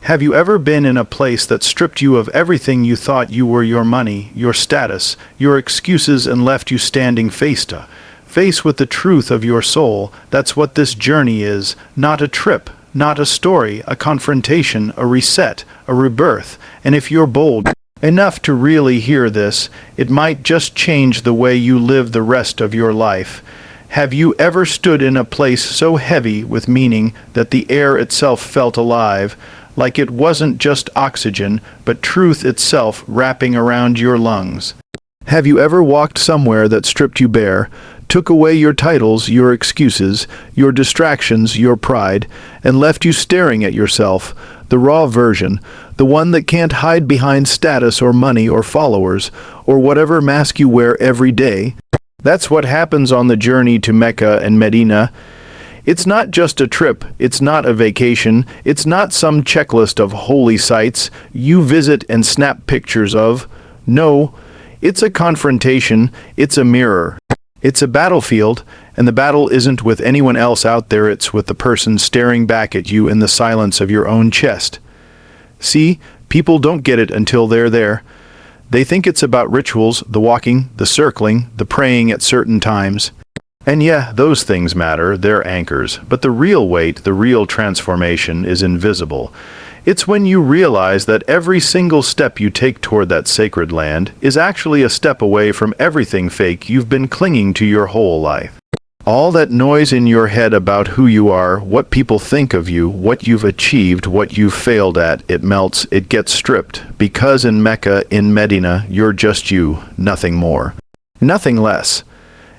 Have you ever been in a place that stripped you of everything you thought you were, your money, your status, your excuses, and left you standing face to face with the truth of your soul? That's what this journey is, not a trip, not a story, a confrontation, a reset, a rebirth. And if you're bold enough to really hear this, it might just change the way you live the rest of your life. Have you ever stood in a place so heavy with meaning that the air itself felt alive, like it wasn't just oxygen, but truth itself wrapping around your lungs? Have you ever walked somewhere that stripped you bare, took away your titles, your excuses, your distractions, your pride, and left you staring at yourself, the raw version, the one that can't hide behind status or money or followers, or whatever mask you wear every day? That's what happens on the journey to Mecca and Medina. It's not just a trip, it's not a vacation, it's not some checklist of holy sites you visit and snap pictures of. No, it's a confrontation, it's a mirror. It's a battlefield, and the battle isn't with anyone else out there, it's with the person staring back at you in the silence of your own chest. See, people don't get it until they're there. They think it's about rituals, the walking, the circling, the praying at certain times. And yeah, those things matter, they're anchors, but the real weight, the real transformation is invisible. It's when you realize that every single step you take toward that sacred land is actually a step away from everything fake you've been clinging to your whole life. All that noise in your head about who you are, what people think of you, what you've achieved, what you've failed at, it melts, it gets stripped. Because in Mecca, in Medina, you're just you, nothing more. Nothing less.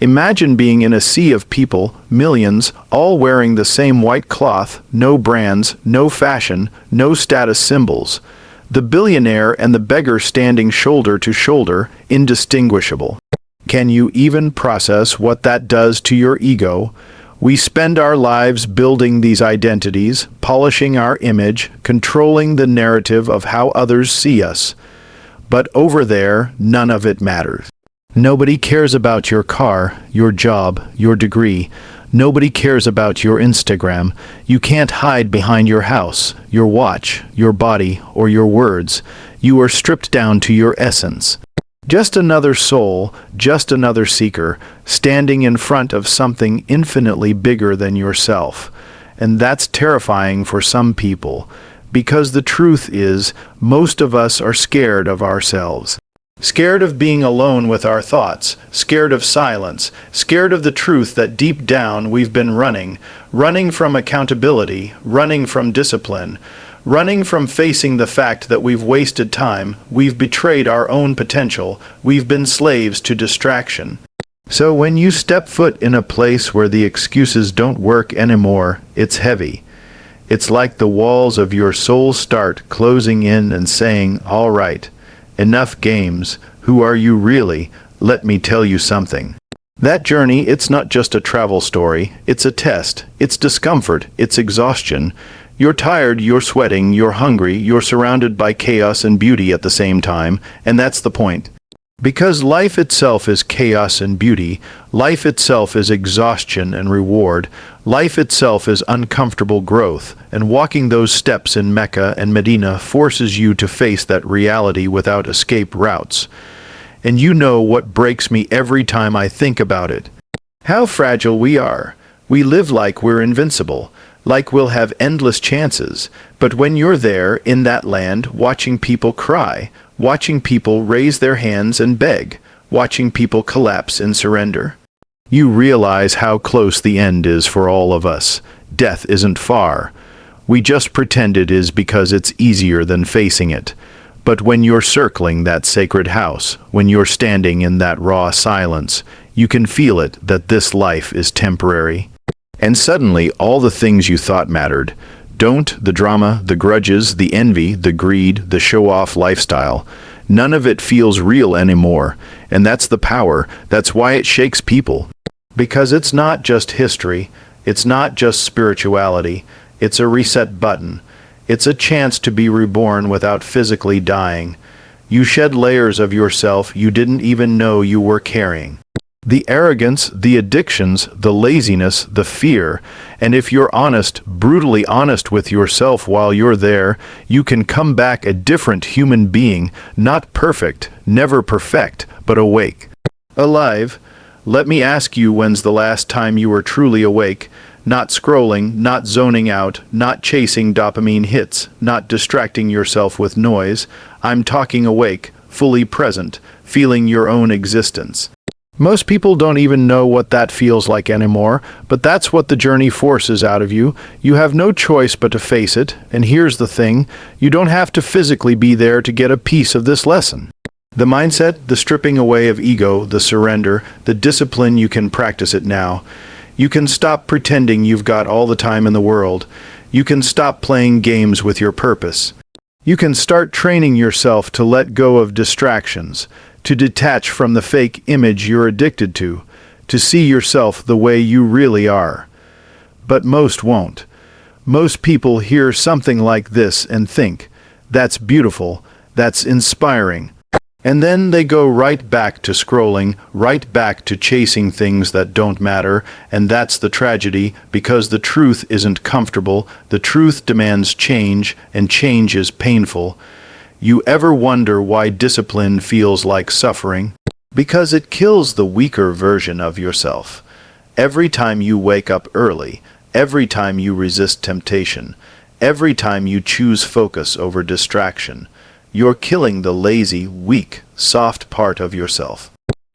Imagine being in a sea of people, millions, all wearing the same white cloth, no brands, no fashion, no status symbols. The billionaire and the beggar standing shoulder to shoulder, indistinguishable. Can you even process what that does to your ego? We spend our lives building these identities, polishing our image, controlling the narrative of how others see us. But over there, none of it matters. Nobody cares about your car, your job, your degree. Nobody cares about your Instagram. You can't hide behind your house, your watch, your body, or your words. You are stripped down to your essence. Just another soul, just another seeker, standing in front of something infinitely bigger than yourself. And that's terrifying for some people, because the truth is, most of us are scared of ourselves. Scared of being alone with our thoughts, scared of silence, scared of the truth that deep down we've been running from accountability, running from discipline, running from facing the fact that we've wasted time, we've betrayed our own potential, we've been slaves to distraction. So when you step foot in a place where the excuses don't work anymore, it's heavy. It's like the walls of your soul start closing in and saying, "All right, enough games. Who are you really? Let me tell you something." That journey, it's not just a travel story. It's a test. It's discomfort. It's exhaustion. You're tired, you're sweating, you're hungry, you're surrounded by chaos and beauty at the same time, and that's the point. Because life itself is chaos and beauty, life itself is exhaustion and reward, life itself is uncomfortable growth, and walking those steps in Mecca and Medina forces you to face that reality without escape routes. And you know what breaks me every time I think about it? How fragile we are. We live like we're invincible, like we'll have endless chances, but when you're there, in that land, watching people cry, watching people raise their hands and beg, watching people collapse in surrender, you realize how close the end is for all of us. Death isn't far. We just pretend it is because it's easier than facing it. But when you're circling that sacred house, when you're standing in that raw silence, you can feel it that this life is temporary. And suddenly all the things you thought mattered don't, the drama, the grudges, the envy, the greed, the show-off lifestyle. None of it feels real anymore, and that's the power, that's why it shakes people. Because it's not just history, it's not just spirituality, it's a reset button. It's a chance to be reborn without physically dying. You shed layers of yourself you didn't even know you were carrying. The arrogance, the addictions, the laziness, the fear. And if you're honest, brutally honest with yourself while you're there, you can come back a different human being, not perfect, never perfect, but awake. Alive. Let me ask you, when's the last time you were truly awake? Not scrolling, not zoning out, not chasing dopamine hits, not distracting yourself with noise. I'm talking awake, fully present, feeling your own existence. Most people don't even know what that feels like anymore, but that's what the journey forces out of you. You have no choice but to face it, and here's the thing, you don't have to physically be there to get a piece of this lesson. The mindset, the stripping away of ego, the surrender, the discipline, you can practice it now. You can stop pretending you've got all the time in the world. You can stop playing games with your purpose. You can start training yourself to let go of distractions, to detach from the fake image you're addicted to see yourself the way you really are. But most won't. Most people hear something like this and think, that's beautiful, that's inspiring. And then they go right back to scrolling, right back to chasing things that don't matter, and that's the tragedy, because the truth isn't comfortable, the truth demands change, and change is painful. You ever wonder why discipline feels like suffering? Because it kills the weaker version of yourself. Every time you wake up early, every time you resist temptation, every time you choose focus over distraction, you're killing the lazy, weak, soft part of yourself.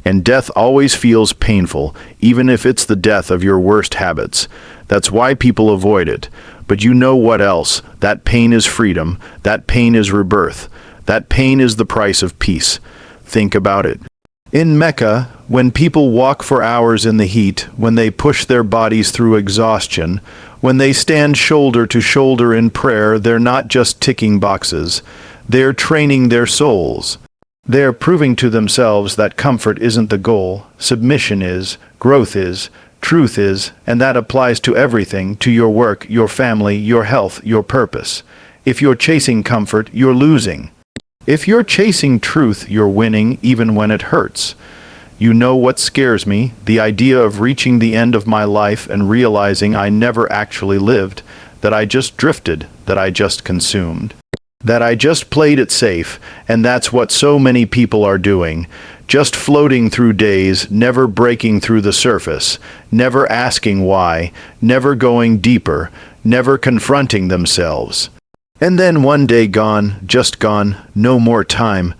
And death always feels painful, even if it's the death of your worst habits. That's why people avoid it. But you know what else? That pain is freedom. That pain is rebirth. That pain is the price of peace. Think about it. In Mecca, when people walk for hours in the heat, when they push their bodies through exhaustion, when they stand shoulder to shoulder in prayer, they're not just ticking boxes. They're training their souls. They're proving to themselves that comfort isn't the goal, submission is, growth is, truth is, and that applies to everything, to your work, your family, your health, your purpose. If you're chasing comfort, you're losing. If you're chasing truth, you're winning even when it hurts. You know what scares me? The idea of reaching the end of my life and realizing I never actually lived, that I just drifted, that I just consumed. That I just played it safe, and that's what so many people are doing. Just floating through days, never breaking through the surface, never asking why, never going deeper, never confronting themselves. And then one day gone, just gone, no more time.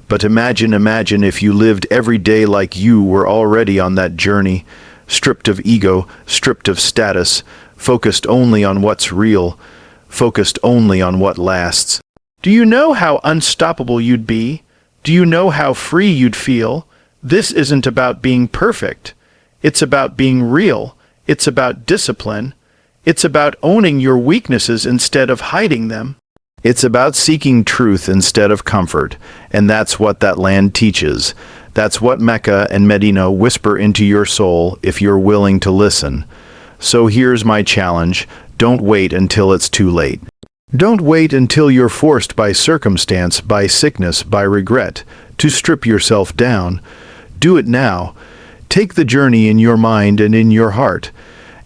But imagine if you lived every day like you were already on that journey, stripped of ego, stripped of status, focused only on what's real, focused only on what lasts. Do you know how unstoppable you'd be? Do you know how free you'd feel? This isn't about being perfect. It's about being real. It's about discipline. It's about owning your weaknesses instead of hiding them. It's about seeking truth instead of comfort, and that's what that land teaches. That's what Mecca and Medina whisper into your soul if you're willing to listen. So here's my challenge. Don't wait until it's too late. Don't wait until you're forced by circumstance, by sickness, by regret, to strip yourself down. Do it now. Take the journey in your mind and in your heart.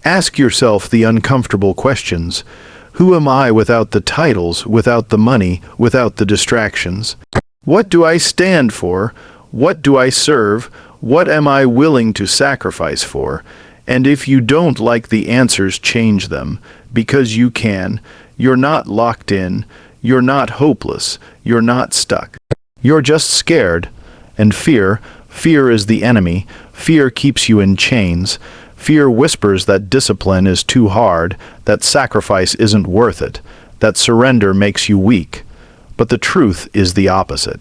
Ask yourself the uncomfortable questions. Who am I without the titles, without the money, without the distractions? What do I stand for? What do I serve? What am I willing to sacrifice for? And if you don't like the answers, change them, because you can. You're not locked in. You're not hopeless. You're not stuck. You're just scared. And fear is the enemy. Fear keeps you in chains. Fear whispers that discipline is too hard, that sacrifice isn't worth it, that surrender makes you weak. But the truth is the opposite.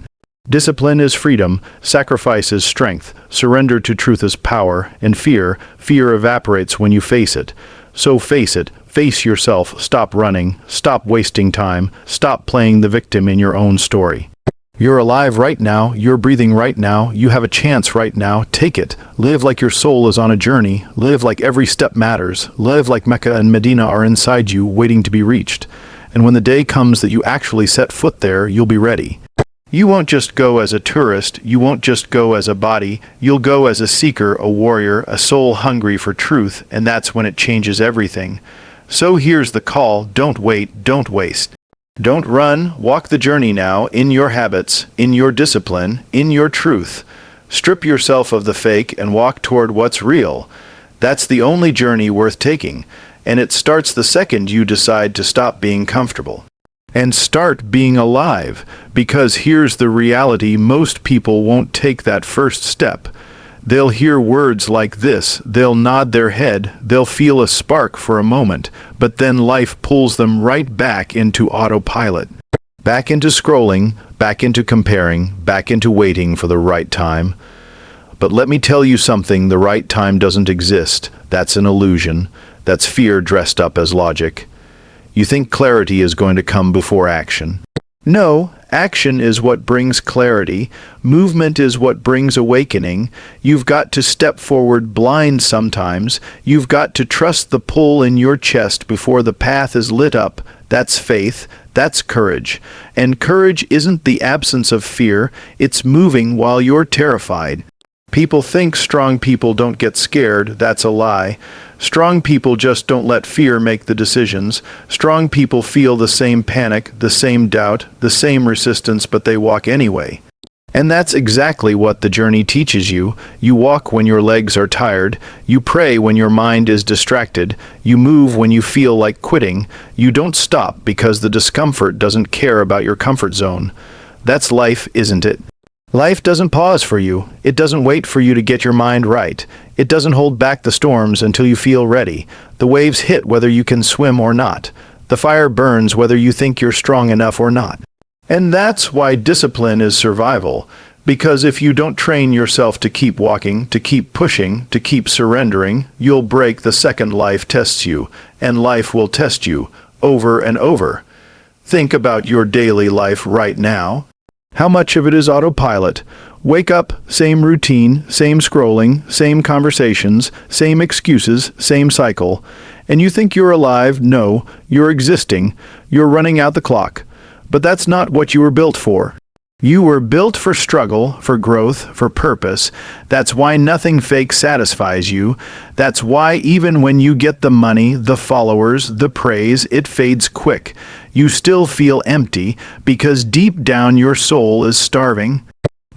Discipline is freedom, sacrifice is strength, surrender to truth is power, and fear evaporates when you face it. So face it, face yourself, stop running, stop wasting time, stop playing the victim in your own story. You're alive right now, you're breathing right now, you have a chance right now, take it. Live like your soul is on a journey, live like every step matters, live like Mecca and Medina are inside you, waiting to be reached. And when the day comes that you actually set foot there, you'll be ready. You won't just go as a tourist, you won't just go as a body, you'll go as a seeker, a warrior, a soul hungry for truth, and that's when it changes everything. So here's the call: don't wait, don't waste. Don't run, walk the journey now, in your habits, in your discipline, in your truth. Strip yourself of the fake and walk toward what's real. That's the only journey worth taking, and it starts the second you decide to stop being comfortable and start being alive, because here's the reality: most people won't take that first step. They'll hear words like this, they'll nod their head, they'll feel a spark for a moment, but then life pulls them right back into autopilot. Back into scrolling, back into comparing, back into waiting for the right time. But let me tell you something: the right time doesn't exist. That's an illusion. That's fear dressed up as logic. You think clarity is going to come before action. No, action is what brings clarity. Movement is what brings awakening. You've got to step forward blind sometimes. You've got to trust the pull in your chest before the path is lit up. That's faith. That's courage. And courage isn't the absence of fear. It's moving while you're terrified. People think strong people don't get scared. That's a lie. Strong people just don't let fear make the decisions. Strong people feel the same panic, the same doubt, the same resistance, but they walk anyway. And that's exactly what the journey teaches you. You walk when your legs are tired. You pray when your mind is distracted. You move when you feel like quitting. You don't stop because the discomfort doesn't care about your comfort zone. That's life, isn't it? Life doesn't pause for you. It doesn't wait for you to get your mind right. It doesn't hold back the storms until you feel ready. The waves hit whether you can swim or not. The fire burns whether you think you're strong enough or not. And that's why discipline is survival. Because if you don't train yourself to keep walking, to keep pushing, to keep surrendering, you'll break the second life tests you, and life will test you over and over. Think about your daily life right now. How much of it is autopilot? Wake up, same routine, same scrolling, same conversations, same excuses, same cycle. And you think you're alive? No, you're existing. You're running out the clock. But that's not what you were built for. You were built for struggle, for growth, for purpose. That's why nothing fake satisfies you. That's why even when you get the money, the followers, the praise, it fades quick. You still feel empty because deep down your soul is starving.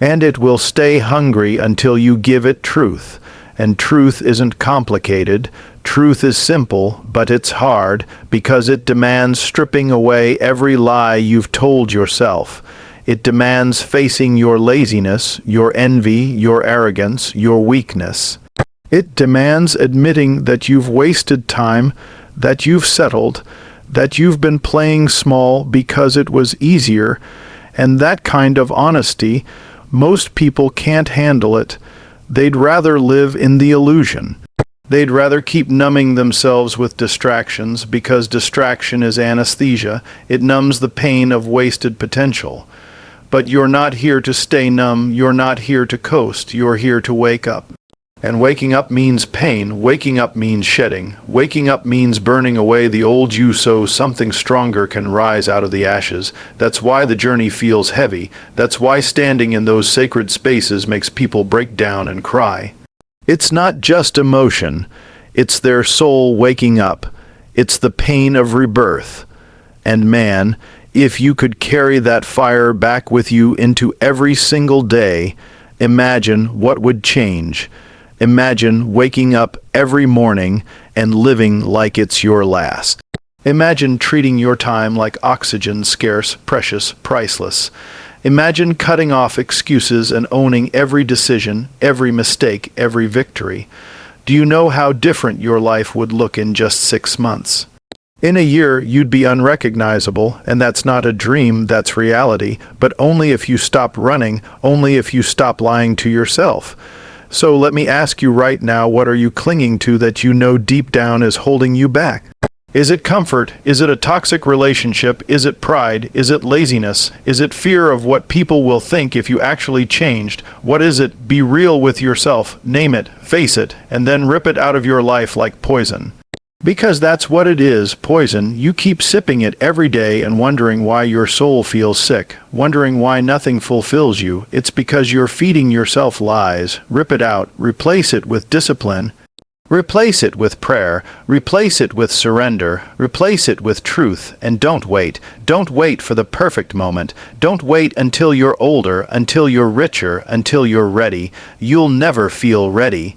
And it will stay hungry until you give it truth. And truth isn't complicated. Truth is simple, but it's hard because it demands stripping away every lie you've told yourself. It demands facing your laziness, your envy, your arrogance, your weakness. It demands admitting that you've wasted time, that you've settled, that you've been playing small because it was easier, and that kind of honesty, most people can't handle it. They'd rather live in the illusion. They'd rather keep numbing themselves with distractions because distraction is anesthesia. It numbs the pain of wasted potential. But you're not here to stay numb, you're not here to coast, you're here to wake up. And waking up means pain, waking up means shedding, waking up means burning away the old you so something stronger can rise out of the ashes. That's why the journey feels heavy, that's why standing in those sacred spaces makes people break down and cry. It's not just emotion, it's their soul waking up, it's the pain of rebirth. And man, if you could carry that fire back with you into every single day, imagine what would change. Imagine waking up every morning and living like it's your last. Imagine treating your time like oxygen, scarce, precious, priceless. Imagine cutting off excuses and owning every decision, every mistake, every victory. Do you know how different your life would look in just 6 months? In a year, you'd be unrecognizable, and that's not a dream, that's reality, but only if you stop running, only if you stop lying to yourself. So let me ask you right now, what are you clinging to that you know deep down is holding you back? Is it comfort? Is it a toxic relationship? Is it pride? Is it laziness? Is it fear of what people will think if you actually changed? What is it? Be real with yourself, name it, face it, and then rip it out of your life like poison. Because that's what it is, poison. You keep sipping it every day and wondering why your soul feels sick, wondering why nothing fulfills you. It's because you're feeding yourself lies. Rip it out, replace it with discipline. Replace it with prayer, replace it with surrender, replace it with truth, and don't wait. Don't wait for the perfect moment. Don't wait until you're older, until you're richer, until you're ready. You'll never feel ready.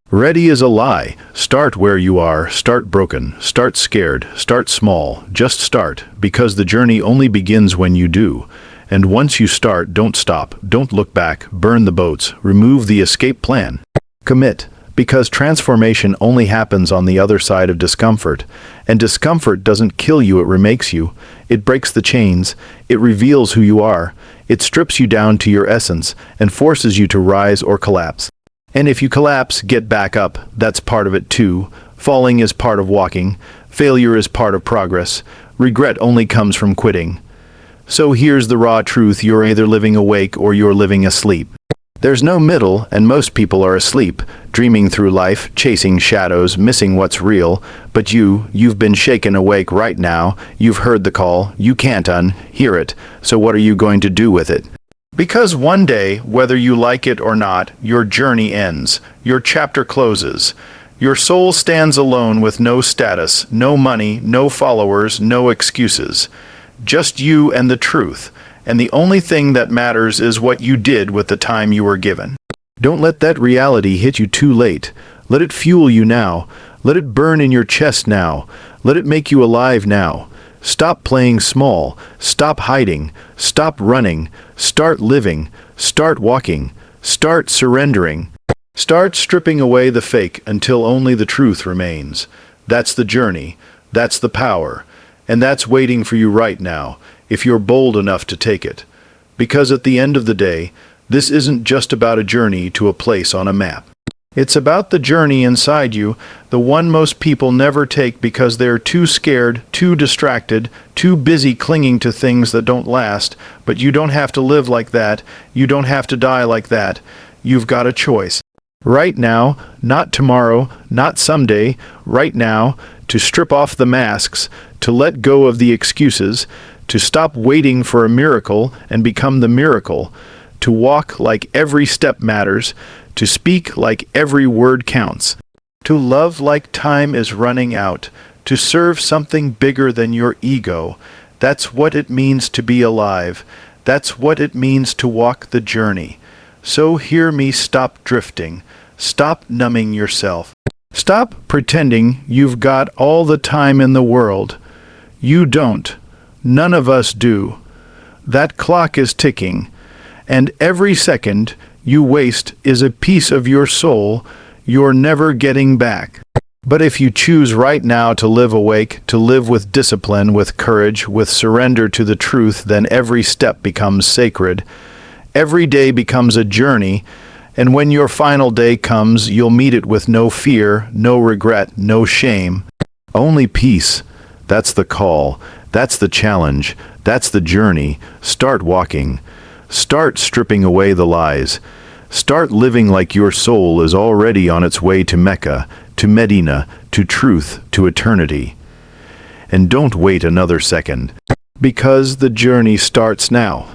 Ready is a lie. Start where you are, start broken, start scared, start small, just start, because the journey only begins when you do. And once you start, don't stop, don't look back, burn the boats, remove the escape plan. Commit. Because transformation only happens on the other side of discomfort. And discomfort doesn't kill you, it remakes you. It breaks the chains. It reveals who you are. It strips you down to your essence and forces you to rise or collapse. And if you collapse, get back up. That's part of it too. Falling is part of walking. Failure is part of progress. Regret only comes from quitting. So here's the raw truth. You're either living awake or you're living asleep. There's no middle, and most people are asleep, dreaming through life, chasing shadows, missing what's real. But you've been shaken awake right now. You've heard the call. You can't unhear it. So what are you going to do with it? Because one day, whether you like it or not, your journey ends. Your chapter closes. Your soul stands alone with no status, no money, no followers, no excuses. Just you and the truth. And the only thing that matters is what you did with the time you were given. Don't let that reality hit you too late. Let it fuel you now. Let it burn in your chest now. Let it make you alive now. Stop playing small. Stop hiding. Stop running. Start living. Start walking. Start surrendering. Start stripping away the fake until only the truth remains. That's the journey. That's the power. And that's waiting for you right now, if you're bold enough to take it. Because at the end of the day, this isn't just about a journey to a place on a map. It's about the journey inside you, the one most people never take because they're too scared, too distracted, too busy clinging to things that don't last. But you don't have to live like that. You don't have to die like that. You've got a choice. Right now, not tomorrow, not someday, right now, to strip off the masks, to let go of the excuses, to stop waiting for a miracle and become the miracle, to walk like every step matters, to speak like every word counts, to love like time is running out, to serve something bigger than your ego. That's what it means to be alive. That's what it means to walk the journey. So hear me, stop drifting. Stop numbing yourself. Stop pretending you've got all the time in the world. You don't. None of us do. That clock is ticking, and every second you waste is a piece of your soul you're never getting back. But if you choose right now to live awake, to live with discipline, with courage, with surrender to the truth, then every step becomes sacred. Every day becomes a journey, and when your final day comes, you'll meet it with no fear, no regret, no shame. Only peace. That's the call. That's the challenge. That's the journey. Start walking. Start stripping away the lies. Start living like your soul is already on its way to Mecca, to Medina, to truth, to eternity. And don't wait another second, because the journey starts now.